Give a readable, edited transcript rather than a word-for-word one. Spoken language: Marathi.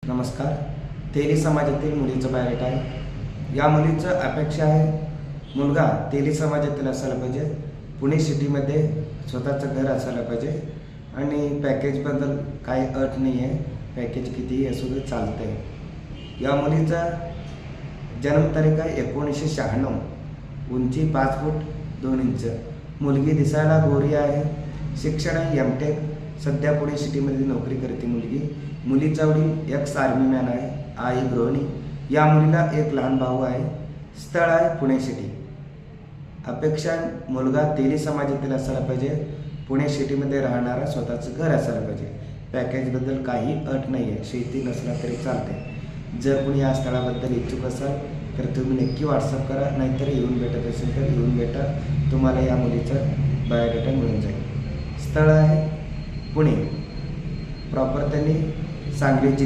नमस्कार. तेली समाजातील मुलीचं बायोडेटा आहे. या मुलीचं अपेक्षा आहे मुलगा तेली समाजातील असायला पाहिजे, पुणे सिटीमध्ये स्वतःचं घर असायला पाहिजे आणि पॅकेजबद्दल काही अट नाही आहे. पॅकेज कितीही असू दे चालतं आहे. या मुलीचा जन्मतारीख आहे 1996, उंची 5 फूट 2 इंच, मुलगी दिसायला गोरी आहे, शिक्षण आहे एमटेक, सध्या पुणे सिटीमध्ये नोकरी करते मुलगी. मुलीचा वडील एक्स आर्मीमॅन आहे, आई गृहिणी. या मुलीला एक लहान भाऊ आहे. स्थळ आहे पुणे सिटी. अपेक्षा मुलगा तेली समाजातील असायला पाहिजे, पुणे सिटीमध्ये राहणारा स्वतःचं घर असायला पाहिजे. पॅकेजबद्दल काही अट नाही आहे, शेती नसला तरी चालते. जर कोणी या स्थळाबद्दल इच्छुक असाल तर तुम्ही नक्की व्हॉट्सअप करा, नाहीतर येऊन भेटत असेल तर येऊन भेटा. तुम्हाला या मुलीचा बायोडेटा मिळून जाईल. स्थळ आहे पुणे, प्रॉपर त्यांनी सांगली जिल्हा